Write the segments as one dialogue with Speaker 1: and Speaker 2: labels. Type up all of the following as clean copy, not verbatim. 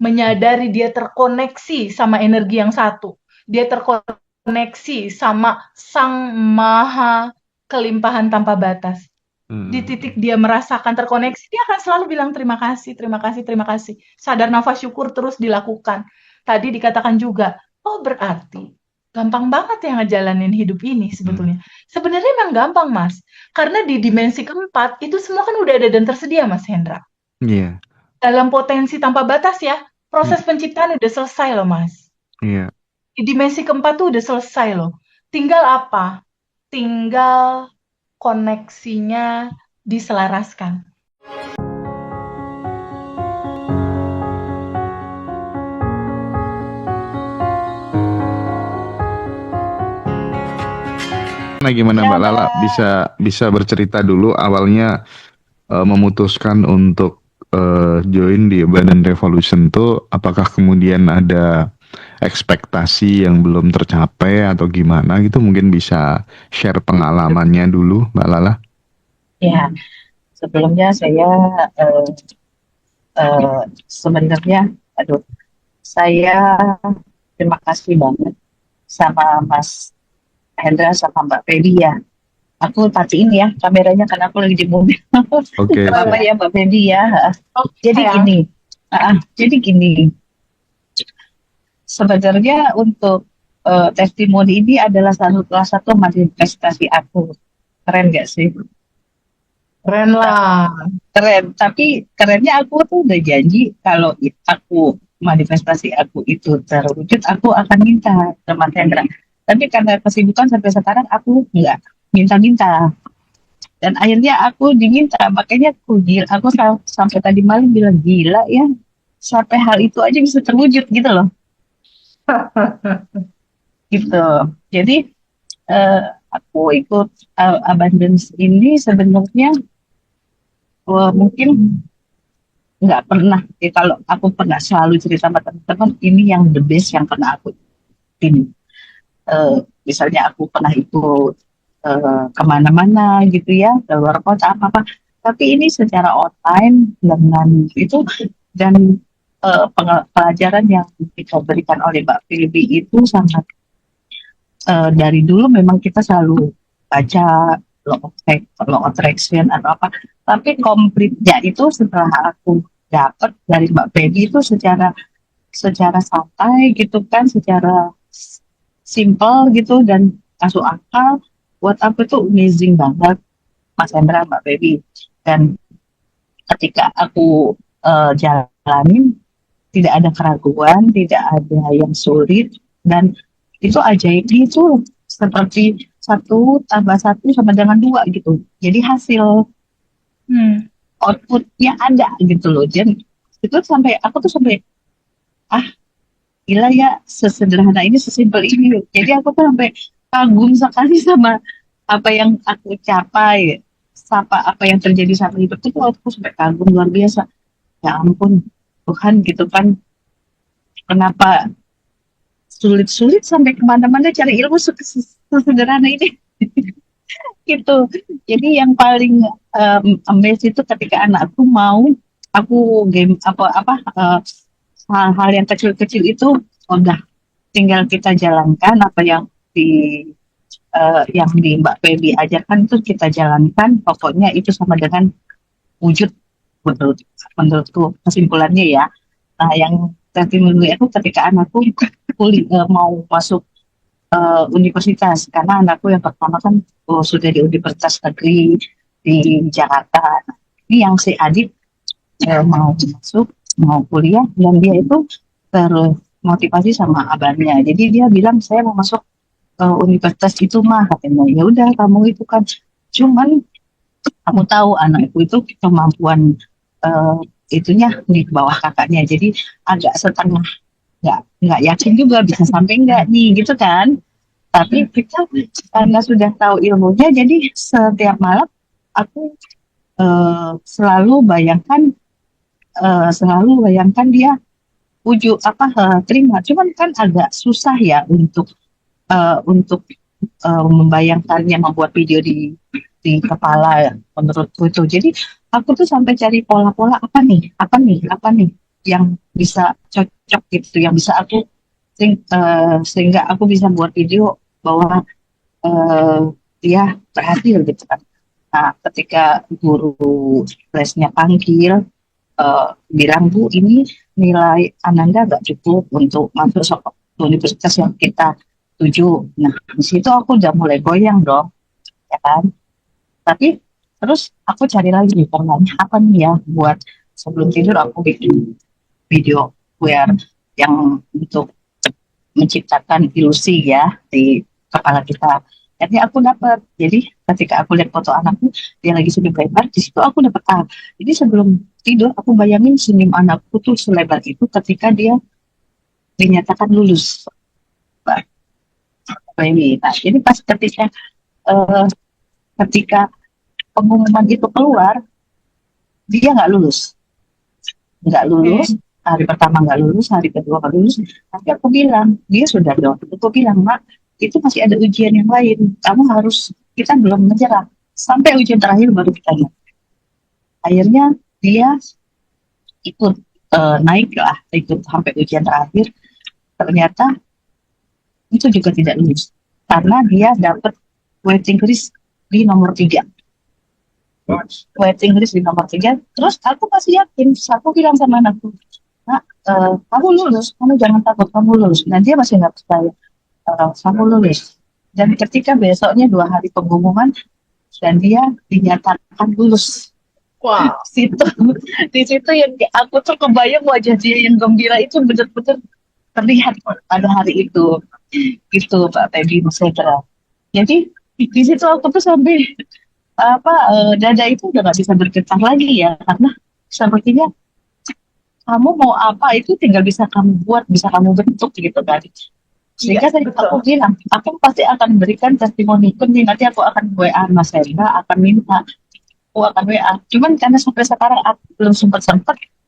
Speaker 1: menyadari dia terkoneksi sama energi yang satu. Dia terkoneksi sama Sang Maha Kelimpahan tanpa batas. Di titik dia merasakan terkoneksi, dia akan selalu bilang terima kasih, terima kasih, terima kasih. Sadar nafas syukur terus dilakukan. Tadi dikatakan juga, oh berarti gampang banget ya ngejalanin hidup ini sebetulnya. Sebenarnya memang gampang, Mas. Karena di dimensi keempat, itu semua kan udah ada dan tersedia, Mas Hendra.
Speaker 2: Iya.
Speaker 1: Dalam potensi tanpa batas ya, proses penciptaan udah selesai loh, Mas.
Speaker 2: Iya.
Speaker 1: Di dimensi keempat tuh udah selesai loh. Tinggal apa? Tinggal koneksinya diselaraskan.
Speaker 2: Nah, gimana
Speaker 1: Ya,
Speaker 2: Mbak Lala bisa bisa bercerita dulu awalnya memutuskan untuk join di Abundant Revolution tuh apakah kemudian ada ekspektasi yang belum tercapai atau gimana gitu, mungkin bisa share pengalamannya dulu Mbak Lala.
Speaker 3: Ya, sebelumnya saya eh, sebenarnya, aduh, saya terima kasih banget sama Mas Hendra sama Mbak Feby ya. Aku matiin ya kameranya karena aku lagi di mobil.
Speaker 2: Oke,
Speaker 3: Apa
Speaker 2: siap.
Speaker 3: ya Mbak Feby ya.
Speaker 1: oke
Speaker 3: Jadi
Speaker 1: sayang.
Speaker 3: gini, jadi gini. Sebenarnya untuk testimoni ini adalah salah satu manifestasi aku. Keren gak sih?
Speaker 1: Keren lah.
Speaker 3: Keren, tapi kerennya aku tuh udah janji kalau aku manifestasi aku itu terwujud, aku akan minta ke Mas Hendra. Tapi karena kesibukan sampai sekarang aku nggak minta-minta. Dan akhirnya aku diminta, makanya aku sampai tadi malam bilang gila ya, sampai hal itu aja bisa terwujud gitu loh. Gitu. Jadi eh, aku ikut abundance ini sebenarnya mungkin nggak pernah kalau aku pernah selalu cerita sama teman-teman ini yang the best yang pernah aku ini misalnya aku pernah ikut kemana-mana gitu ya ke luar kota apa-apa tapi ini secara online dengan itu dan pelajaran yang kita berikan oleh Mbak Filipi itu sangat dari dulu memang kita selalu baca law of attraction atau apa tapi komplitnya itu setelah aku dapat dari Mbak Feby itu secara santai gitu kan secara simple gitu dan masuk akal buat aku itu amazing banget Mas Hendra Mbak Feby dan ketika aku jalanin tidak ada keraguan tidak ada yang sulit dan itu ajaibnya itu seperti 1+1 sama dengan 2 gitu. Jadi hasil outputnya ada gitu loh. Dan itu aku tuh sampai ah gila ya sesederhana ini sesimpel ini. Jadi aku tuh sampai kagum sekali sama apa yang aku capai, apa yang terjadi sama hidup itu aku sampai kagum luar biasa. Ya ampun Tuhan gitu kan kenapa sulit-sulit sampai kemana-mana cari ilmu sesederhana ini gitu. Jadi yang paling amazed itu ketika anakku mau aku game apa hal-hal yang kecil-kecil itu udah tinggal kita jalankan apa yang di Mbak Feby ajarkan itu kita jalankan pokoknya itu sama dengan wujud menurutku kesimpulannya ya. Nah yang testimoni aku ketika anakku mau masuk universitas karena anakku yang pertama kan sudah di universitas negeri di Jakarta. Ini yang si Adit mau masuk mau kuliah dan dia itu termotivasi sama abangnya. Jadi dia bilang saya mau masuk universitas itu mah katanya. Ya udah kamu itu kan cuman kamu tahu anakku itu kemampuan itunya di bawah kakaknya. Jadi agak setengah nggak yakin juga bisa sampai enggak nih gitu kan tapi kita karena sudah tahu ilmunya jadi setiap malam aku selalu bayangkan dia terima cuman kan agak susah ya untuk membayangkannya membuat video di kepala ya, menurutku itu jadi aku tuh sampai cari pola-pola apa nih yang bisa cocok gitu, yang bisa aku sehingga aku bisa buat video bahwa dia berhasil gitu kan. Nah, ketika guru lesnya panggil, bilang, Bu, ini nilai Ananda nggak cukup untuk masuk universitas yang kita tuju. Nah, di situ aku udah mulai goyang dong, ya kan. Tapi terus aku cari lagi nih, pertanyaan apa nih ya buat sebelum tidur aku bikin video where yang untuk menciptakan ilusi ya di kepala kita. Akhirnya aku dapat. Jadi ketika aku lihat foto anakku, dia lagi senyum lebar, di situ aku dapat Jadi sebelum tidur aku bayangin senyum anakku tuh selebar itu ketika dia dinyatakan lulus. Nah, jadi pas eh, ketika pengumuman itu keluar, dia nggak lulus. Hari pertama nggak lulus, hari kedua nggak lulus. Tapi aku bilang, dia sudah dong. Aku bilang, Mak, itu masih ada ujian yang lain. Kita belum menyerah. Sampai ujian terakhir baru kita lihat. Akhirnya dia ikut ikut sampai ujian terakhir. Ternyata itu juga tidak lulus. Karena dia dapat waiting list di nomor 3. Waiting list di nomor 3. Terus aku masih yakin. Aku bilang sama anakku, Nak, kamu lulus, kamu jangan takut, kamu lulus. Nah, dia masih nggak percaya. Kamu lulus. Dan ketika besoknya 2 hari pengumuman dan dia dinyatakan lulus.
Speaker 1: Wow.
Speaker 3: Di situ yang aku tuh kebayang wajah dia yang gembira itu benar-benar terlihat pada hari itu. Gitu Pak Teddy Nusetra. Jadi di situ aku tuh sampai dada itu udah nggak bisa bergetar lagi ya, karena sepertinya kamu mau apa itu tinggal bisa kamu buat, bisa kamu bentuk gitu kan. Sehingga aku bilang, aku pasti akan berikan testimoni nih, nanti aku akan WA Mas Hendra, akan minta, aku akan WA. Cuman karena sampai sekarang aku belum sempat,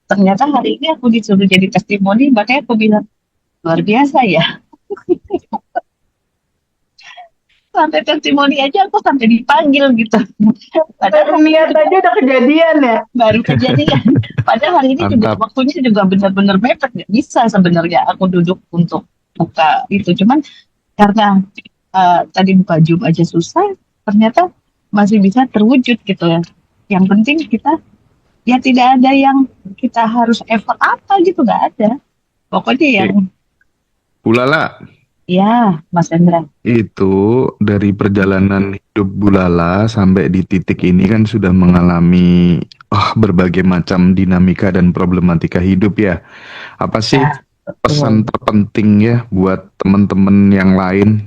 Speaker 3: ternyata hari ini aku disuruh jadi testimoni, makanya aku bilang, luar biasa ya. Sampai testimoni aja aku sampai dipanggil gitu.
Speaker 1: Padahal niat aja udah kejadian ya.
Speaker 3: Baru kejadian. Padahal hari ini juga waktunya juga benar-benar mepet, nggak bisa sebenarnya aku duduk untuk buka itu. Cuman karena tadi buka Zoom aja susah, ternyata masih bisa terwujud gitu ya. Yang penting kita ya tidak ada yang kita harus effort apa gitu, nggak ada. Pokoknya yang
Speaker 2: Bulala.
Speaker 3: Ya, Mas Hendra.
Speaker 2: Itu dari perjalanan hidup Bulala sampai di titik ini kan sudah mengalami berbagai macam dinamika dan problematika hidup ya. Apa sih pesan terpenting ya buat teman-teman yang lain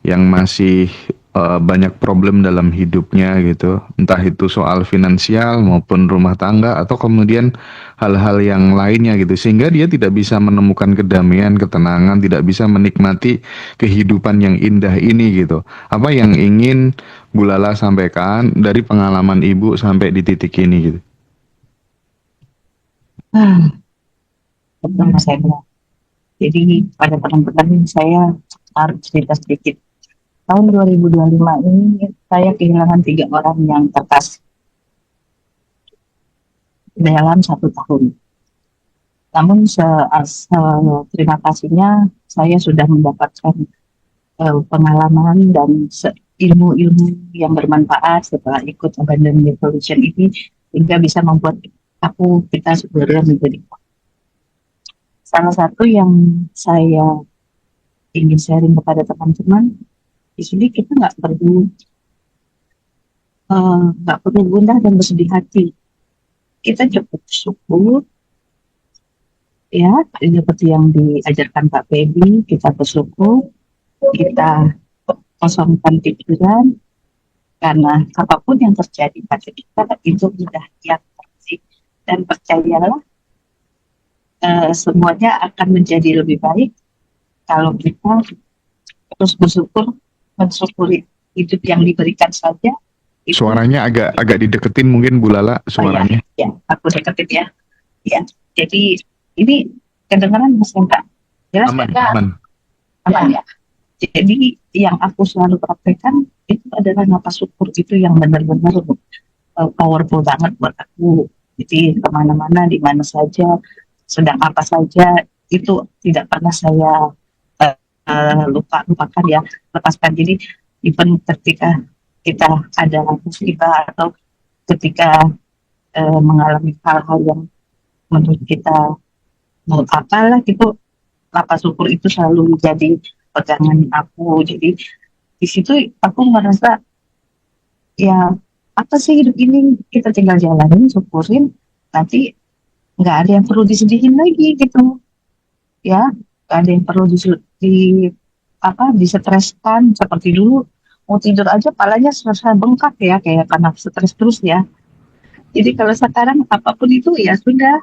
Speaker 2: yang masih banyak problem dalam hidupnya gitu, entah itu soal finansial maupun rumah tangga atau kemudian hal-hal yang lainnya gitu, sehingga dia tidak bisa menemukan kedamaian, ketenangan, tidak bisa menikmati kehidupan yang indah ini gitu. Apa yang ingin Bulala sampaikan dari pengalaman Ibu sampai di titik ini gitu?
Speaker 3: Betul Mas Hendra. Jadi pada teman-teman saya harus cerita sedikit. Tahun 2025 ini saya kehilangan 3 orang yang terkasih dalam 1 tahun. Namun terima kasihnya saya sudah mendapatkan pengalaman dan ilmu-ilmu yang bermanfaat setelah ikut Abundant Revolution ini, sehingga bisa membuat kita sebenarnya menjadi salah satu yang saya ingin sharing kepada teman-teman. Di sini kita nggak perlu gundah dan bersedih hati. Kita cukup syukur, ya, seperti yang diajarkan Pak Feby, kita bersyukur, kita kosongkan pikiran, karena apapun yang terjadi pada kita itu sudah diatur, dan percayalah semuanya akan menjadi lebih baik kalau kita terus mensyukuri hidup yang diberikan saja.
Speaker 2: Suaranya agak dideketin mungkin Bulala suaranya.
Speaker 3: Ya, aku deketin ya. Ya, jadi ini kedengaran Mas Hendra? Jelas
Speaker 2: aman
Speaker 3: ya. Jadi yang aku selalu praktekkan itu adalah napas syukur, itu yang benar-benar powerful banget buat aku. Jadi kemana-mana, di mana saja, sedang apa saja itu tidak pernah saya lupakan ya, lepaskan. Jadi even ketika kita ada musibah atau ketika mengalami hal-hal yang menurut kita mau apalah gitu, lapas syukur itu selalu menjadi pegangan aku. Jadi di situ aku merasa ya apa sih hidup ini, kita tinggal jalanin, syukurin, nanti nggak ada yang perlu disedihin lagi gitu ya, nggak ada yang perlu disetreskan seperti dulu. Mau tidur aja palanya serasa bengkak ya, kayak karena stres terus ya. Jadi kalau sekarang apapun itu ya sudah,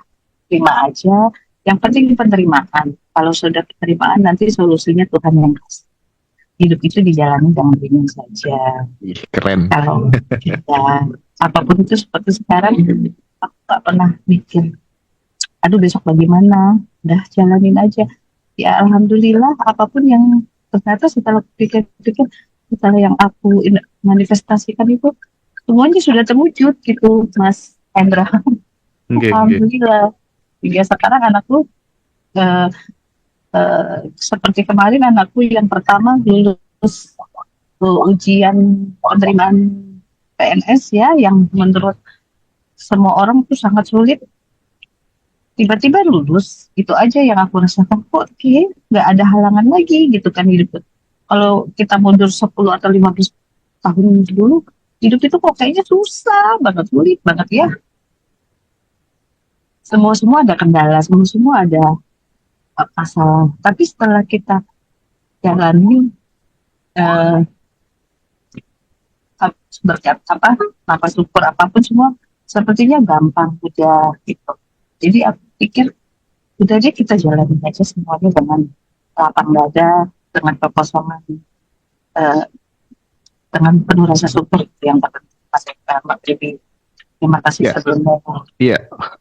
Speaker 3: terima aja. Yang penting penerimaan. Kalau sudah penerimaan, nanti solusinya Tuhan yang kasih. Hidup itu dijalani dengan ringan saja.
Speaker 2: Keren.
Speaker 3: Kalau kita apapun itu seperti sekarang, aku tak pernah mikir, aduh besok bagaimana, udah jalanin aja. Ya alhamdulillah, apapun yang ternyata setelah pikir-pikir, setelah yang aku manifestasikan itu, semuanya sudah terwujud gitu, Mas Hendra. Alhamdulillah. Ya sekarang anakku seperti kemarin anakku yang pertama lulus ujian penerimaan PNS ya, yang menurut semua orang itu sangat sulit, tiba-tiba lulus. Itu aja yang aku rasakan, kok nggak ada halangan lagi gitu kan hidup. Kalau kita mundur 10 atau 15 tahun dulu, hidup itu kok kayaknya susah banget, sulit banget ya. Semua ada kendala, semua ada masalah. Tapi setelah kita jalani berkat apa syukur apapun semua sepertinya gampang udah gitu. Jadi aku pikir udah aja kita jalanin aja semuanya dengan lapang dada, dengan kekosongan, dengan penuh rasa syukur, itu yang terpenting. Mbak Privi, terima kasih sebelumnya.
Speaker 2: Iya,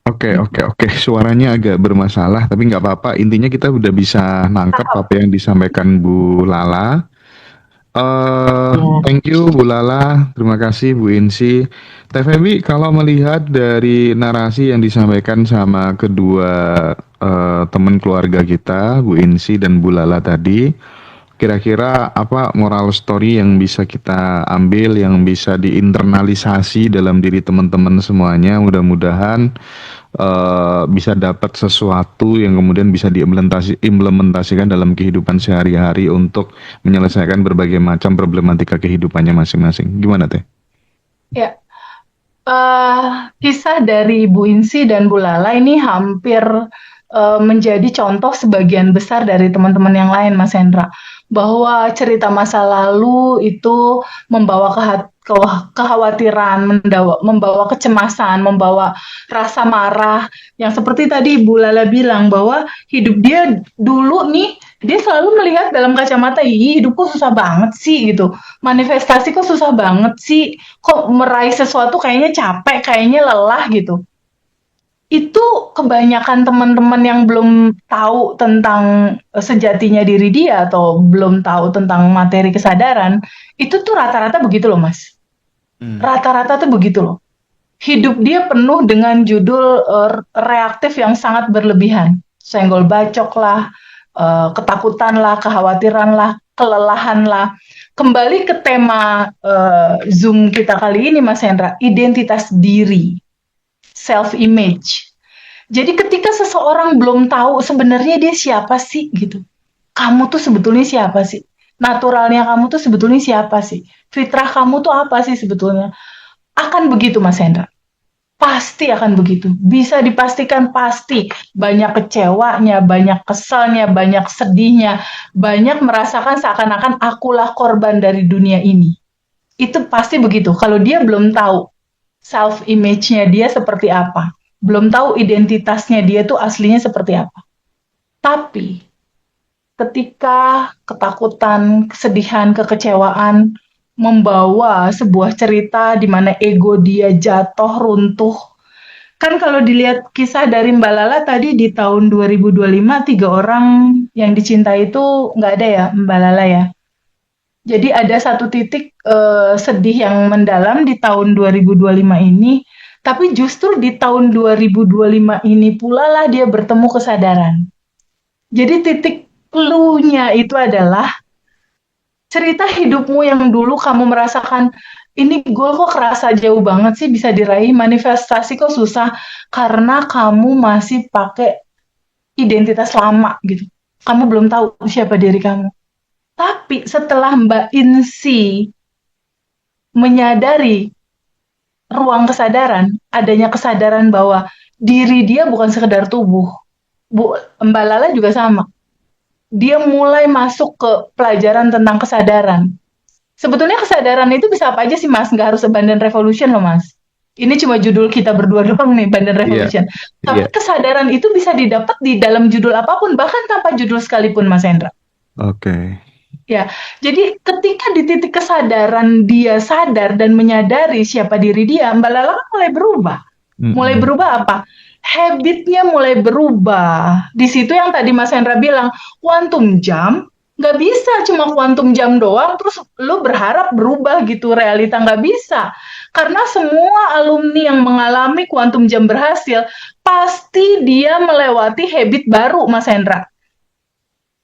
Speaker 2: oke. Suaranya agak bermasalah, tapi nggak apa-apa. Intinya kita udah bisa nangkep apa yang disampaikan Bu Lala. Thank you Bu Lala, terima kasih Bu Insi. Teh Feby, kalau melihat dari narasi yang disampaikan sama kedua teman keluarga kita, Bu Insi dan Bu Lala tadi, kira-kira apa moral story yang bisa kita ambil, yang bisa diinternalisasi dalam diri teman-teman semuanya? Mudah-mudahan bisa dapat sesuatu yang kemudian bisa diimplementasikan dalam kehidupan sehari-hari untuk menyelesaikan berbagai macam problematika kehidupannya masing-masing. Gimana Teh?
Speaker 1: Ya, kisah dari Bu Insi dan Bu Lala ini hampir menjadi contoh sebagian besar dari teman-teman yang lain, Mas Hendra, bahwa cerita masa lalu itu membawa kekhawatiran, membawa kecemasan, membawa rasa marah, yang seperti tadi Bu Lala bilang bahwa hidup dia dulu nih, dia selalu melihat dalam kacamata, hidupku susah banget sih gitu, manifestasi kok susah banget sih, kok meraih sesuatu kayaknya capek, kayaknya lelah gitu. Itu kebanyakan teman-teman yang belum tahu tentang sejatinya diri dia atau belum tahu tentang materi kesadaran, itu tuh rata-rata begitu loh, Mas. Rata-rata tuh begitu loh. Hidup dia penuh dengan judul reaktif yang sangat berlebihan. Senggol bacok lah, ketakutan lah, kekhawatiran lah, kelelahan lah. Kembali ke tema Zoom kita kali ini, Mas Hendra, identitas diri, self-image. Jadi ketika seseorang belum tahu sebenarnya dia siapa sih gitu, kamu tuh sebetulnya siapa sih? Naturalnya kamu tuh sebetulnya siapa sih? Fitrah kamu tuh apa sih sebetulnya? Akan begitu, Mas Hendra. Pasti akan begitu. Bisa dipastikan pasti. Banyak kecewanya, banyak kesalnya, banyak sedihnya, banyak merasakan seakan-akan akulah korban dari dunia ini. Itu pasti begitu. Kalau dia belum tahu self-image-nya dia seperti apa. Belum tahu identitasnya dia tuh aslinya seperti apa. Tapi ketika ketakutan, kesedihan, kekecewaan membawa sebuah cerita di mana ego dia jatuh, runtuh. Kan kalau dilihat kisah dari Mbak Lala tadi di tahun 2025, 3 orang yang dicintai itu nggak ada ya Mbak Lala ya. Jadi ada satu titik sedih yang mendalam di tahun 2025 ini Tapi justru di tahun 2025 ini pula lah dia bertemu kesadaran. Jadi titik clue-nya itu adalah cerita hidupmu yang dulu kamu merasakan, ini goal kok kerasa jauh banget sih bisa diraih, manifestasi kok susah karena kamu masih pakai identitas lama gitu. Kamu belum tahu siapa diri kamu. Tapi setelah Mbak Insi menyadari ruang kesadaran, adanya kesadaran bahwa diri dia bukan sekedar tubuh. Mbak Lala juga sama. Dia mulai masuk ke pelajaran tentang kesadaran. Sebetulnya kesadaran itu bisa apa aja sih, Mas? Nggak harus Abundant Revolution loh, Mas. Ini cuma judul kita berdua doang nih, Abundant Revolution. Tapi kesadaran itu bisa didapat di dalam judul apapun, bahkan tanpa judul sekalipun, Mas Hendra.
Speaker 2: Oke.
Speaker 1: Ya, jadi ketika di titik kesadaran dia sadar dan menyadari siapa diri dia, Mbak Lala kan mulai berubah. Mulai berubah apa? Habitnya mulai berubah. Di situ yang tadi Mas Hendra bilang, quantum jump, nggak bisa cuma quantum jump doang, terus lu berharap berubah gitu, realita nggak bisa. Karena semua alumni yang mengalami quantum jump berhasil, pasti dia melewati habit baru, Mas Hendra.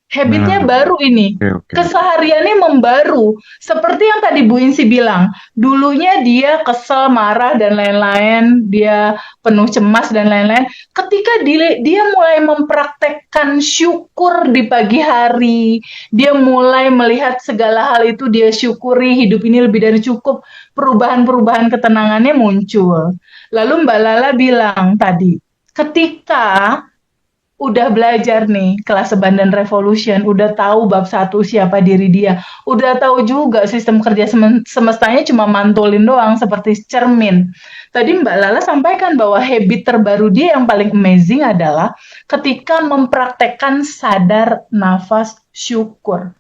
Speaker 1: Habitnya baru ini, kesehariannya membaru. Seperti yang tadi Bu Insi bilang, dulunya dia kesel, marah, dan lain-lain, dia penuh cemas dan lain-lain. Ketika dia mulai mempraktekkan syukur di pagi hari, dia mulai melihat segala hal itu dia syukuri, hidup ini lebih dari cukup, perubahan-perubahan ketenangannya muncul. Lalu Mbak Lala bilang tadi, ketika udah belajar nih kelas Abundant Revolution, udah tahu bab 1 siapa diri dia, udah tahu juga sistem kerja semestanya cuma mantulin doang seperti cermin. Tadi Mbak Lala sampaikan bahwa habit terbaru dia yang paling amazing adalah ketika mempraktekkan sadar nafas syukur.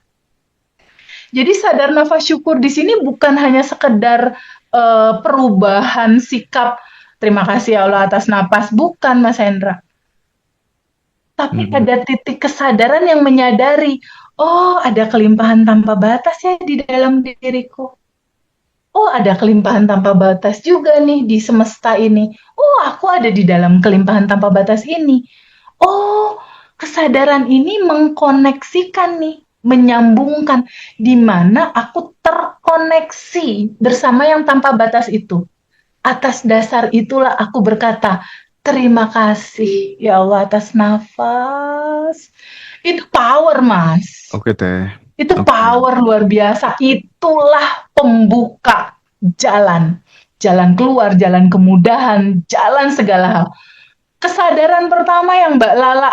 Speaker 1: Jadi sadar nafas syukur di sini bukan hanya sekedar perubahan sikap terima kasih ya Allah atas napas, bukan Mas Hendra. Tapi ada titik kesadaran yang menyadari, oh ada kelimpahan tanpa batas ya di dalam diriku. Oh ada kelimpahan tanpa batas juga nih di semesta ini. Oh aku ada di dalam kelimpahan tanpa batas ini. Oh kesadaran ini mengkoneksikan nih, menyambungkan di mana aku terkoneksi bersama yang tanpa batas itu. Atas dasar itulah aku berkata, terima kasih ya Allah atas nafas. Itu power, Mas.
Speaker 2: Oke, Teh.
Speaker 1: Itu power luar biasa. Itulah pembuka jalan. Jalan keluar, jalan kemudahan, jalan segala hal. Kesadaran pertama yang Mbak Lala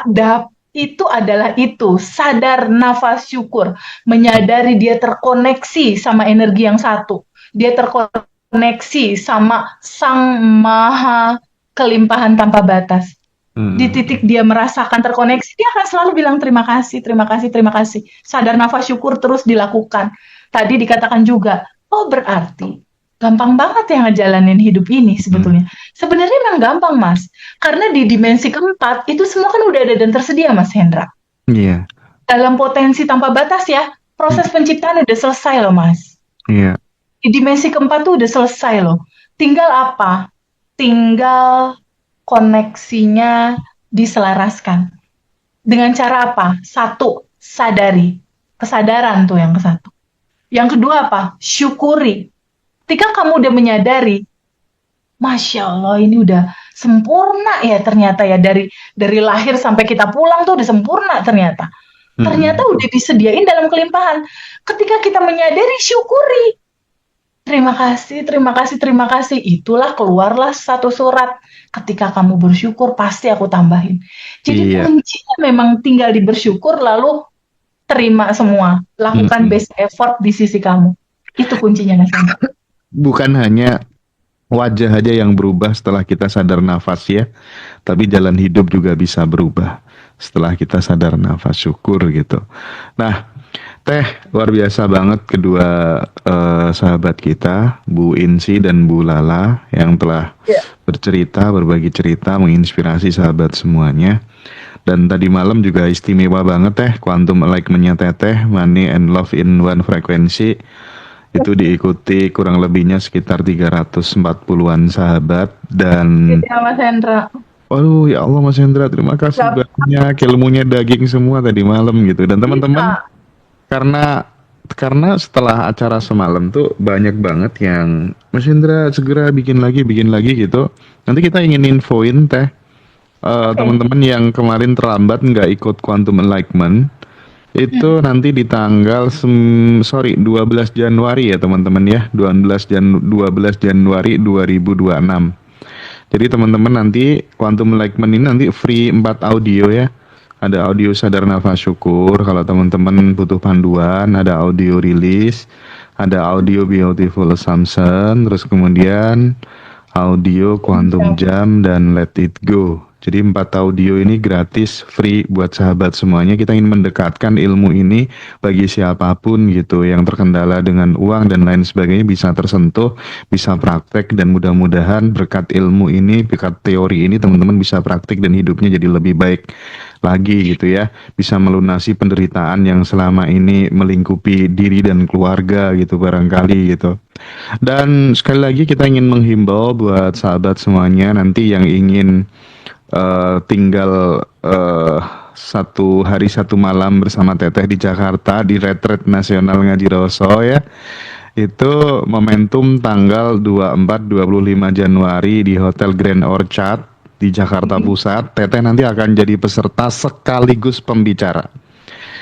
Speaker 1: itu adalah itu. Sadar nafas syukur. Menyadari dia terkoneksi sama energi yang satu. Dia terkoneksi sama Sang Maha Kelimpahan tanpa batas. Di titik dia merasakan terkoneksi, dia akan selalu bilang terima kasih, terima kasih, terima kasih. Sadar nafas syukur terus dilakukan. Tadi dikatakan juga, oh berarti gampang banget ya ngejalanin hidup ini sebetulnya. Sebenarnya memang gampang, Mas. Karena di dimensi keempat, itu semua kan udah ada dan tersedia, Mas Hendra.
Speaker 2: Iya.
Speaker 1: Dalam potensi tanpa batas ya, proses penciptaan udah selesai loh, Mas.
Speaker 2: Iya.
Speaker 1: Di dimensi keempat tuh udah selesai loh. Tinggal apa? Tinggal koneksinya diselaraskan. Dengan cara apa? Satu, sadari. Kesadaran tuh yang ke satu. Yang kedua apa? Syukuri. Ketika kamu udah menyadari, Masya Allah ini udah sempurna ya ternyata ya. Dari lahir sampai kita pulang tuh udah sempurna ternyata. Ternyata udah disediain dalam kelimpahan. Ketika kita menyadari, syukuri. Terima kasih, terima kasih, terima kasih. Itulah keluarlah satu surat. Ketika kamu bersyukur, pasti aku tambahin. Jadi kuncinya memang tinggal di bersyukur, lalu terima semua. Lakukan best effort di sisi kamu. Itu kuncinya, Mas.
Speaker 2: Bukan hanya wajah aja yang berubah setelah kita sadar nafas ya, tapi jalan hidup juga bisa berubah setelah kita sadar nafas syukur gitu. Nah, Teh, luar biasa banget kedua sahabat kita, Bu Insi dan Bu Lala yang telah bercerita, berbagi cerita, menginspirasi sahabat semuanya. Dan tadi malam juga istimewa banget Teh, Quantum Alignment-nya Teteh, Money and Love in One Frequency. Itu diikuti kurang lebihnya sekitar 340-an sahabat dan
Speaker 1: Gitu ya Mas Hendra.
Speaker 2: waduh ya Allah Mas Hendra terima kasih
Speaker 1: Gak
Speaker 2: banyak, ilmunya daging semua tadi malam gitu. Dan teman-teman,
Speaker 1: bisa.
Speaker 2: karena setelah acara semalam tuh banyak banget yang Mas Hendra segera bikin lagi gitu. Nanti kita ingin infoin teh
Speaker 1: Oke.
Speaker 2: teman-teman yang kemarin terlambat nggak ikut Quantum Enlightenment itu nanti di tanggal 12 Januari ya teman-teman ya, 12 Januari 2026. Jadi teman-teman nanti Quantum Enlightenment ini nanti free 4 audio ya. Ada audio sadar nafas syukur kalau teman-teman butuh panduan, ada audio rilis, ada audio beautiful assumption, terus kemudian audio quantum jam dan let it go. Jadi 4 audio ini gratis, free buat sahabat semuanya. Kita ingin mendekatkan ilmu ini bagi siapapun gitu yang terkendala dengan uang dan lain sebagainya bisa tersentuh, bisa praktek dan mudah-mudahan berkat ilmu ini, berkat teori ini teman-teman bisa praktek dan hidupnya jadi lebih baik lagi gitu ya. Bisa melunasi penderitaan yang selama ini melingkupi diri dan keluarga gitu barangkali gitu. Dan sekali lagi kita ingin menghimbau buat sahabat semuanya nanti yang ingin tinggal 1 hari 1 malam bersama Teteh di Jakarta di Retreat Nasional Ngaji Roso ya. Itu momentum tanggal 24-25 Januari di Hotel Grand Orchard di Jakarta Pusat. Teteh nanti akan jadi peserta sekaligus pembicara.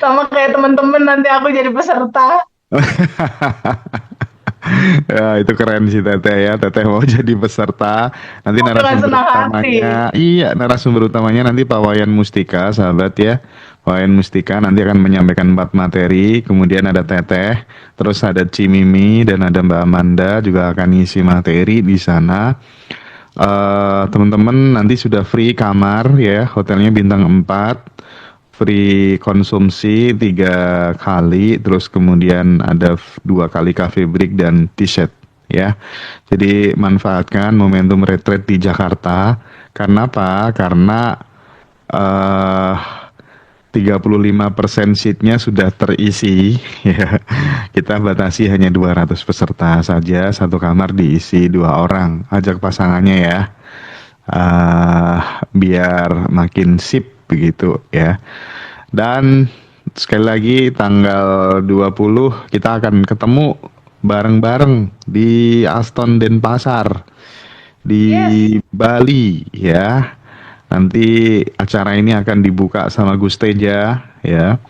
Speaker 1: Sama kayak teman-teman nanti aku jadi peserta.
Speaker 2: Ya itu keren sih Teteh ya. Teteh mau jadi peserta. Nanti
Speaker 1: Aku dengan
Speaker 2: narasumber
Speaker 1: senang hati.
Speaker 2: utamanya, iya narasumber utamanya nanti Pak Wayan Mustika sahabat ya. Pak Wayan Mustika nanti akan menyampaikan 4 materi. Kemudian ada Teteh, terus ada Cimimi dan ada Mbak Amanda juga akan ngisi materi di sana. Teman-teman nanti sudah free kamar ya, hotelnya bintang 4. Free konsumsi 3 kali, terus kemudian ada 2 kali cafe break dan t-shirt ya. Jadi manfaatkan momentum retreat di Jakarta. Karena apa? Karena 35% seatnya sudah terisi ya. Kita batasi hanya 200 peserta saja, satu kamar diisi 2 orang. Ajak pasangannya ya. Biar makin sip begitu ya. Dan sekali lagi tanggal 20 kita akan ketemu bareng-bareng di Aston Denpasar di Bali ya. Nanti acara ini akan dibuka sama Gus Teja ya.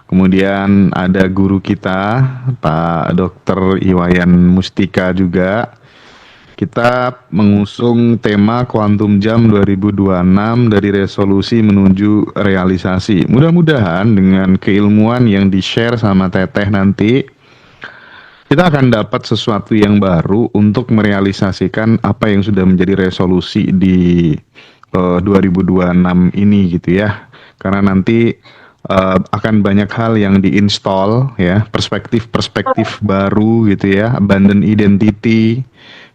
Speaker 2: Kemudian ada guru kita Pak Dr. Iwayan Mustika juga. Kita mengusung tema Quantum Jam 2026 dari resolusi menuju realisasi. Mudah-mudahan dengan keilmuan yang di-share sama Teteh nanti, kita akan dapat sesuatu yang baru untuk merealisasikan apa yang sudah menjadi resolusi di 2026 ini gitu ya. Karena nanti akan banyak hal yang diinstal ya, perspektif-perspektif baru gitu ya, abandon identity,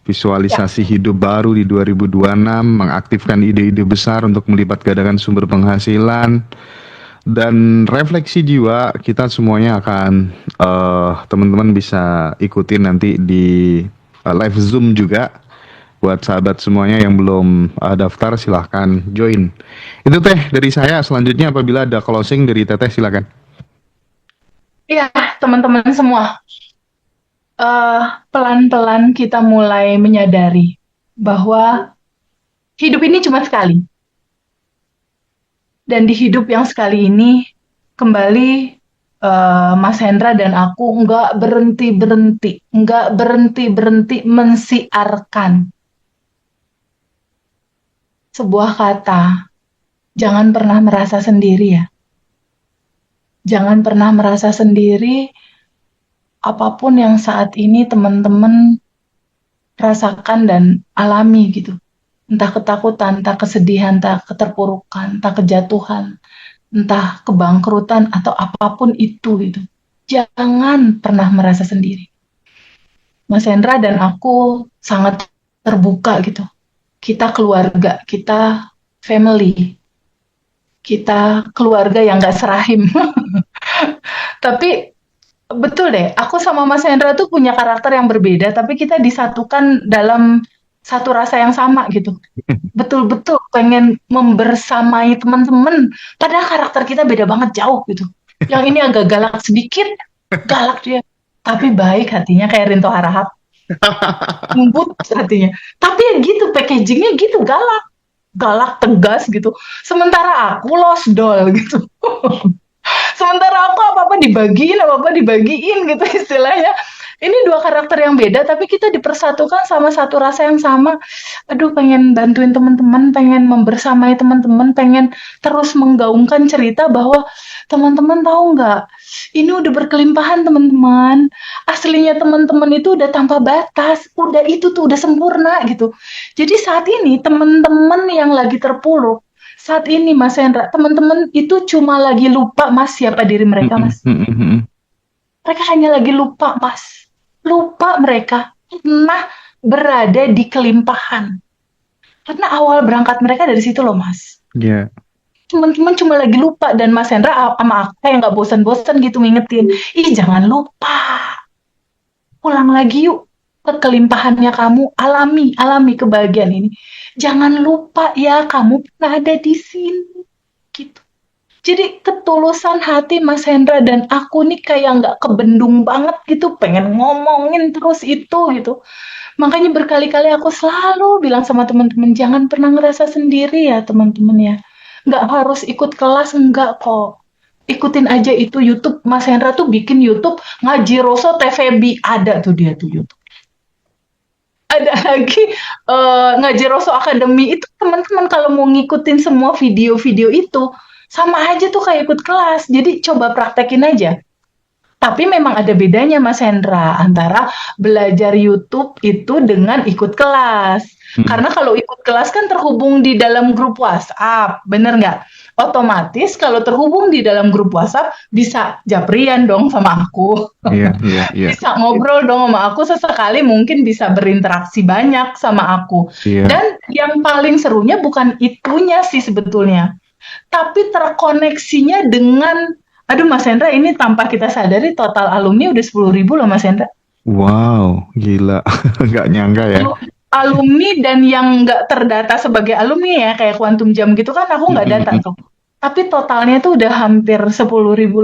Speaker 2: visualisasi hidup baru di 2026, mengaktifkan ide-ide besar untuk melipat gandakan sumber penghasilan, dan refleksi jiwa. Kita semuanya akan teman-teman bisa ikutin nanti di live Zoom juga. Buat sahabat semuanya yang belum daftar silahkan join. Itu Teh dari saya. Selanjutnya apabila ada closing dari Teteh silahkan.
Speaker 1: Iya, teman-teman semua. Pelan-pelan kita mulai menyadari bahwa hidup ini cuma sekali. Dan di hidup yang sekali ini, kembali Mas Hendra dan aku nggak berhenti mensiarkan sebuah kata, jangan pernah merasa sendiri ya. Jangan pernah merasa sendiri apapun yang saat ini teman-teman rasakan dan alami gitu. Entah ketakutan, entah kesedihan, entah keterpurukan, entah kejatuhan, entah kebangkrutan atau apapun itu gitu. Jangan pernah merasa sendiri. Mas Hendra dan aku sangat terbuka gitu. Kita keluarga, kita family. Kita keluarga yang gak serahim. Tapi Betul deh, aku sama Mas Hendra tuh punya karakter yang berbeda, tapi kita disatukan dalam satu rasa yang sama gitu. Betul-betul pengen membersamai teman-teman, padahal karakter kita beda banget jauh gitu. Yang ini agak galak sedikit, galak dia, tapi baik hatinya kayak Rinto Harahap, lembut hatinya. Tapi ya gitu, packagingnya gitu, galak, galak tegas gitu. Sementara aku lost doll gitu. Sementara aku apa-apa dibagiin gitu istilahnya. Ini dua karakter yang beda, tapi kita dipersatukan sama satu rasa yang sama. Aduh, pengen bantuin teman-teman, pengen membersamai teman-teman, pengen terus menggaungkan cerita bahwa teman-teman tahu nggak, ini udah berkelimpahan teman-teman. Aslinya teman-teman itu udah tanpa batas, udah itu tuh udah sempurna gitu. Jadi saat ini teman-teman yang lagi terpuruk, saat ini Mas Hendra, teman-teman itu cuma lagi lupa Mas siapa diri mereka Mas. Mereka hanya lagi lupa Mas. Lupa mereka pernah berada di kelimpahan. Karena awal berangkat mereka dari situ loh Mas.
Speaker 2: Iya.
Speaker 1: Teman-teman cuma lagi lupa dan Mas Hendra sama aku kayak nggak bosan-bosan gitu ngingetin. Ih jangan lupa. Pulang lagi yuk ke kelimpahannya kamu. Alami kebahagiaan ini. Jangan lupa ya kamu pernah ada di sini. Gitu. Jadi ketulusan hati Mas Hendra dan aku nih kayak nggak kebendung banget gitu, pengen ngomongin terus itu gitu. Makanya berkali-kali aku selalu bilang sama teman-teman, jangan pernah ngerasa sendiri ya teman-teman ya. Nggak harus ikut kelas, enggak kok. Ikutin aja itu YouTube. Mas Hendra tuh bikin YouTube Ngaji Roso TVB. Ada tuh dia tuh YouTube. Ada lagi Ngaji Roso Academy. Itu teman-teman kalau mau ngikutin semua video-video itu, sama aja tuh kayak ikut kelas. Jadi coba praktekin aja. Tapi memang ada bedanya Mas Hendra antara belajar YouTube itu dengan ikut kelas. Karena kalau ikut kelas kan terhubung di dalam grup WhatsApp, bener nggak? Otomatis kalau terhubung di dalam grup WhatsApp bisa japrian dong sama aku.
Speaker 2: Iya, iya, iya.
Speaker 1: Bisa ngobrol dong sama aku sesekali, mungkin bisa berinteraksi banyak sama aku.
Speaker 2: Iya.
Speaker 1: Dan yang paling serunya bukan itunya sih sebetulnya, tapi terkoneksinya dengan, aduh Mas Hendra ini tanpa kita sadari total alumni udah 10.000 loh Mas Hendra.
Speaker 2: Wow, gila. Nggak nyangka ya.
Speaker 1: Alumni dan yang nggak terdata sebagai alumni ya, kayak Quantum Jam gitu kan aku nggak data tuh. Tapi totalnya tuh udah hampir 10.000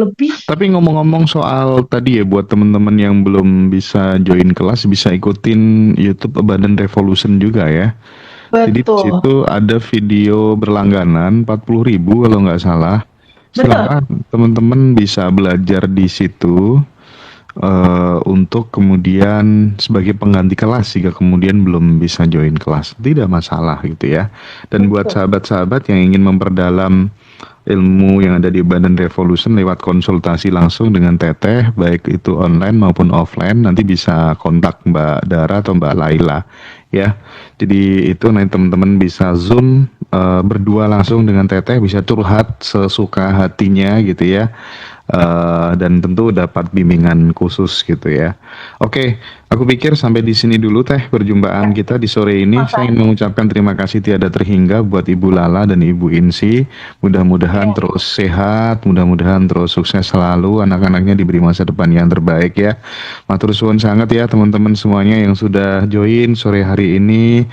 Speaker 1: lebih.
Speaker 2: Tapi ngomong-ngomong soal tadi ya, buat teman-teman yang belum bisa join kelas, bisa ikutin YouTube Abundant Revolution juga ya. Jadi di
Speaker 1: Betul.
Speaker 2: situ ada video berlangganan 40.000 kalau nggak salah.
Speaker 1: Betul.
Speaker 2: Silakan teman-teman bisa belajar di situ untuk kemudian sebagai pengganti kelas jika kemudian belum bisa join kelas. Tidak masalah gitu ya. Dan buat sahabat-sahabat yang ingin memperdalam ilmu yang ada di Abundant Revolution lewat konsultasi langsung dengan Teteh, baik itu online maupun offline, nanti bisa kontak Mbak Dara atau Mbak Laila ya. Jadi itu nanti teman-teman bisa Zoom berdua langsung dengan Teteh, bisa curhat sesuka hatinya gitu ya. Dan tentu dapat bimbingan khusus gitu ya. Oke, aku pikir sampai di sini dulu Teh perjumpaan kita di sore ini. Saya ingin mengucapkan terima kasih tiada terhingga buat Ibu Lala dan Ibu Insi. Mudah-mudahan terus sehat, mudah-mudahan terus sukses selalu, anak-anaknya diberi masa depan yang terbaik ya. Matur suwun sangat ya teman-teman semuanya yang sudah join sore hari ini.